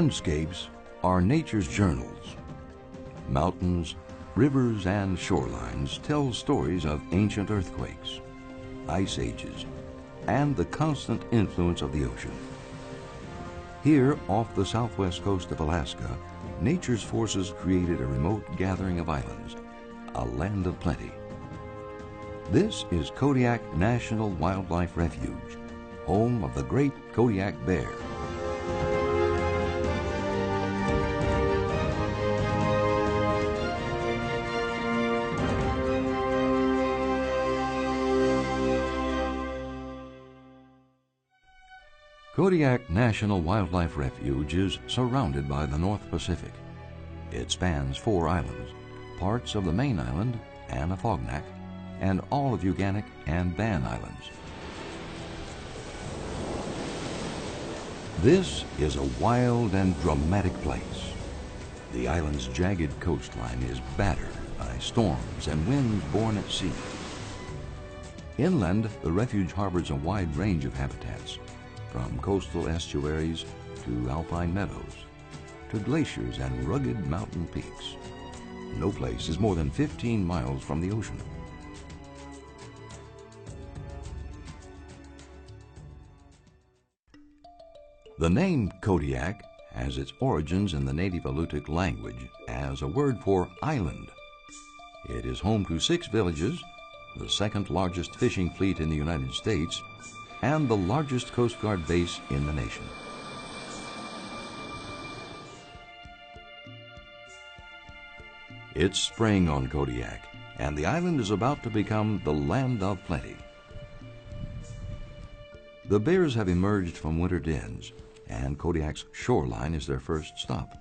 Landscapes are nature's journals. Mountains, rivers, and shorelines tell stories of ancient earthquakes, ice ages, and the constant influence of the ocean. Here, off the southwest coast of Alaska, nature's forces created a remote gathering of islands, a land of plenty. This is Kodiak National Wildlife Refuge, home of the great Kodiak bear. Kodiak National Wildlife Refuge is surrounded by the North Pacific. It spans 4 islands, parts of the main island, Anafognak, and all of Uganik and Ban Islands. This is a wild and dramatic place. The island's jagged coastline is battered by storms and winds born at sea. Inland, the refuge harbors a wide range of habitats, from coastal estuaries to alpine meadows, to glaciers and rugged mountain peaks. No place is more than 15 miles from the ocean. The name Kodiak has its origins in the native Alutiiq language as a word for island. It is home to 6 villages, the second largest fishing fleet in the United States, and the largest Coast Guard base in the nation. It's spring on Kodiak, and the island is about to become the land of plenty. The bears have emerged from winter dens, and Kodiak's shoreline is their first stop.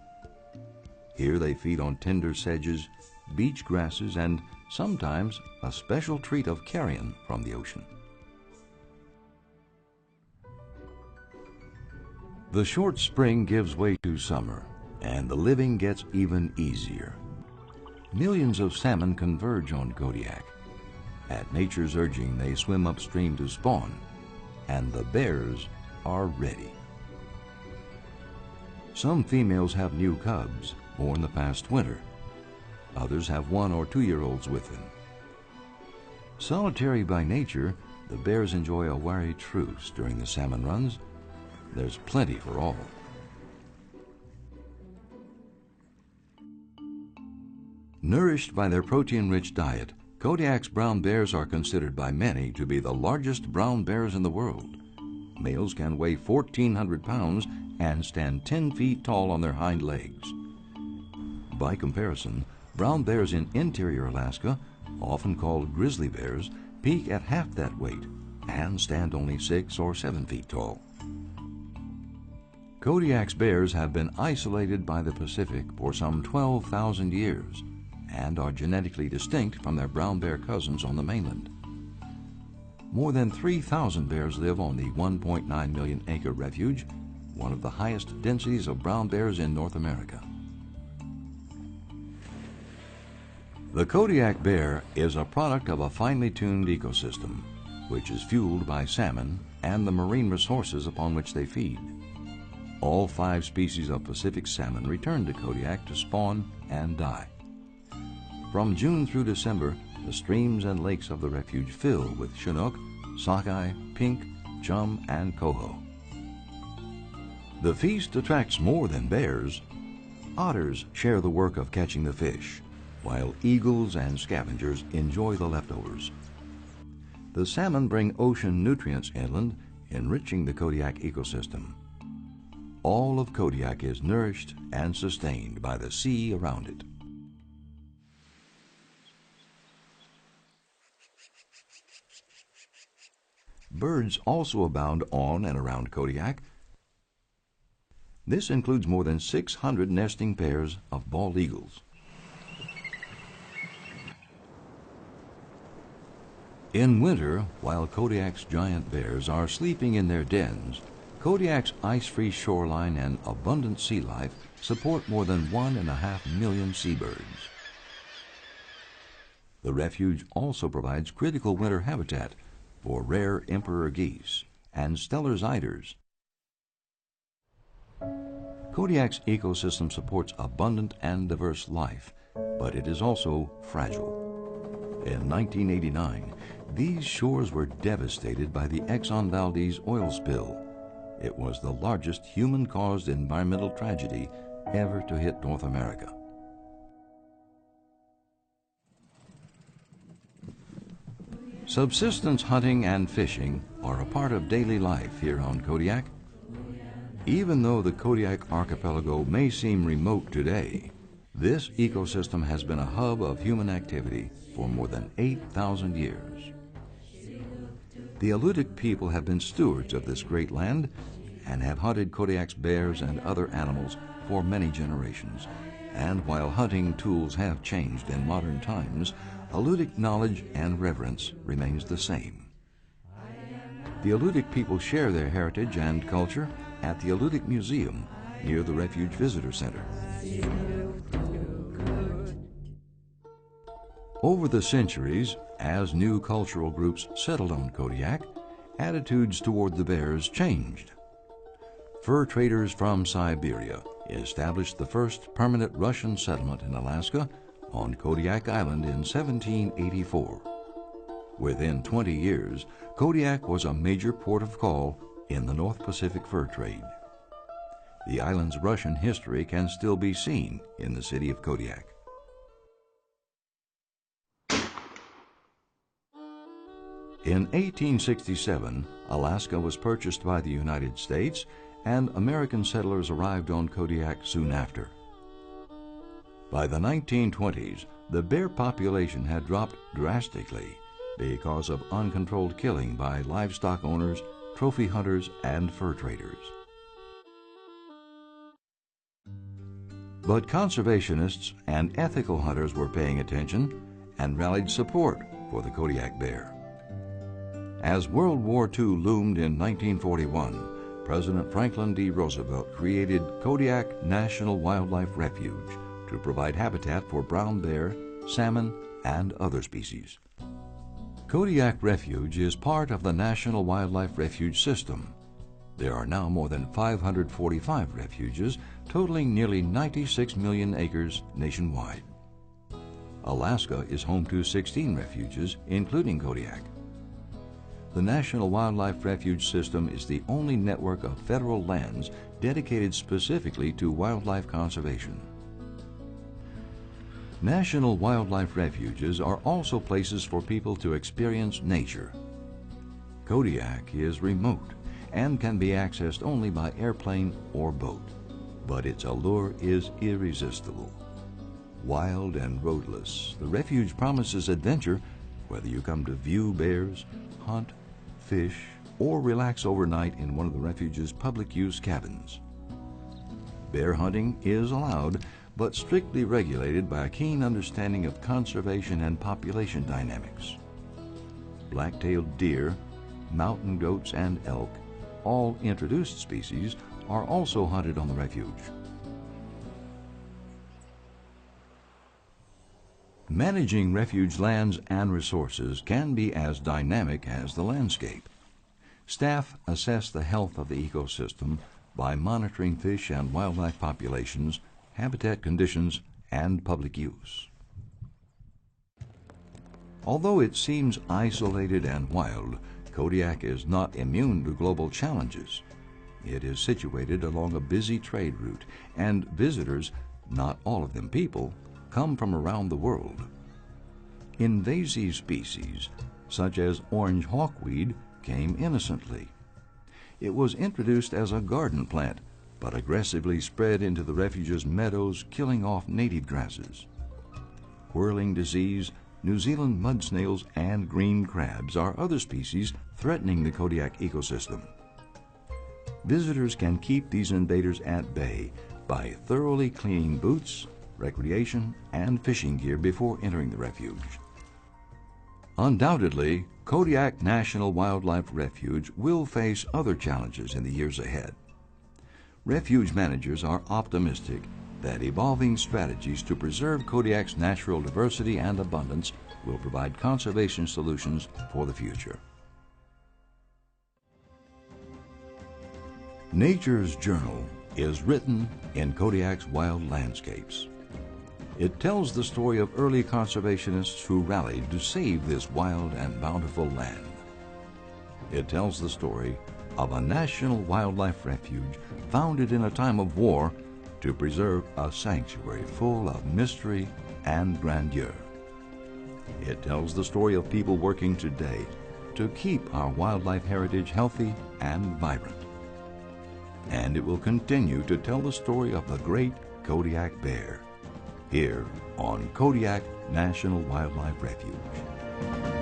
Here they feed on tender sedges, beach grasses, and sometimes a special treat of carrion from the ocean. The short spring gives way to summer, and the living gets even easier. Millions of salmon converge on Kodiak. At nature's urging, they swim upstream to spawn, and the bears are ready. Some females have new cubs, born the past winter. Others have 1- or 2-year-olds with them. Solitary by nature, the bears enjoy a wary truce during the salmon runs. There's plenty for all. Nourished by their protein-rich diet, Kodiak's brown bears are considered by many to be the largest brown bears in the world. Males can weigh 1,400 pounds and stand 10 feet tall on their hind legs. By comparison, brown bears in interior Alaska, often called grizzly bears, peak at half that weight and stand only 6 or 7 feet tall. Kodiak's bears have been isolated by the Pacific for some 12,000 years and are genetically distinct from their brown bear cousins on the mainland. More than 3,000 bears live on the 1.9 million acre refuge, one of the highest densities of brown bears in North America. The Kodiak bear is a product of a finely tuned ecosystem, which is fueled by salmon and the marine resources upon which they feed. All 5 species of Pacific salmon return to Kodiak to spawn and die. From June through December, the streams and lakes of the refuge fill with chinook, sockeye, pink, chum, and coho. The feast attracts more than bears. Otters share the work of catching the fish, while eagles and scavengers enjoy the leftovers. The salmon bring ocean nutrients inland, enriching the Kodiak ecosystem. All of Kodiak is nourished and sustained by the sea around it. Birds also abound on and around Kodiak. This includes more than 600 nesting pairs of bald eagles. In winter, while Kodiak's giant bears are sleeping in their dens, Kodiak's ice-free shoreline and abundant sea life support more than 1.5 million seabirds. The refuge also provides critical winter habitat for rare emperor geese and Steller's eiders. Kodiak's ecosystem supports abundant and diverse life, but it is also fragile. In 1989, these shores were devastated by the Exxon Valdez oil spill. It was the largest human-caused environmental tragedy ever to hit North America. Subsistence hunting and fishing are a part of daily life here on Kodiak. Even though the Kodiak archipelago may seem remote today, this ecosystem has been a hub of human activity for more than 8,000 years. The Alutiiq people have been stewards of this great land and have hunted Kodiak's bears and other animals for many generations. And while hunting tools have changed in modern times, Alutiiq knowledge and reverence remains the same. The Alutiiq people share their heritage and culture at the Alutiiq Museum near the Refuge Visitor Center. Over the centuries, as new cultural groups settled on Kodiak, attitudes toward the bears changed. Fur traders from Siberia established the first permanent Russian settlement in Alaska on Kodiak Island in 1784. Within 20 years, Kodiak was a major port of call in the North Pacific fur trade. The island's Russian history can still be seen in the city of Kodiak. In 1867, Alaska was purchased by the United States, and American settlers arrived on Kodiak soon after. By the 1920s, the bear population had dropped drastically because of uncontrolled killing by livestock owners, trophy hunters, and fur traders. But conservationists and ethical hunters were paying attention and rallied support for the Kodiak bear. As World War II loomed in 1941, President Franklin D. Roosevelt created Kodiak National Wildlife Refuge to provide habitat for brown bear, salmon, and other species. Kodiak Refuge is part of the National Wildlife Refuge System. There are now more than 545 refuges, totaling nearly 96 million acres nationwide. Alaska is home to 16 refuges, including Kodiak. The National Wildlife Refuge System is the only network of federal lands dedicated specifically to wildlife conservation. National Wildlife Refuges are also places for people to experience nature. Kodiak is remote and can be accessed only by airplane or boat, but its allure is irresistible. Wild and roadless, the refuge promises adventure whether you come to view bears, hunt, fish, or relax overnight in one of the refuge's public-use cabins. Bear hunting is allowed, but strictly regulated by a keen understanding of conservation and population dynamics. Black-tailed deer, mountain goats, and elk, all introduced species, are also hunted on the refuge. Managing refuge lands and resources can be as dynamic as the landscape. Staff assess the health of the ecosystem by monitoring fish and wildlife populations, habitat conditions, and public use. Although it seems isolated and wild, Kodiak is not immune to global challenges. It is situated along a busy trade route, and visitors, not all of them people, come from around the world. Invasive species, such as orange hawkweed, came innocently. It was introduced as a garden plant, but aggressively spread into the refuge's meadows, killing off native grasses. Whirling disease, New Zealand mud snails, and green crabs are other species threatening the Kodiak ecosystem. Visitors can keep these invaders at bay by thoroughly cleaning boots, recreation, and fishing gear before entering the refuge. Undoubtedly, Kodiak National Wildlife Refuge will face other challenges in the years ahead. Refuge managers are optimistic that evolving strategies to preserve Kodiak's natural diversity and abundance will provide conservation solutions for the future. Nature's Journal is written in Kodiak's wild landscapes. It tells the story of early conservationists who rallied to save this wild and bountiful land. It tells the story of a National Wildlife Refuge founded in a time of war to preserve a sanctuary full of mystery and grandeur. It tells the story of people working today to keep our wildlife heritage healthy and vibrant. And it will continue to tell the story of the great Kodiak bear here on Kodiak National Wildlife Refuge.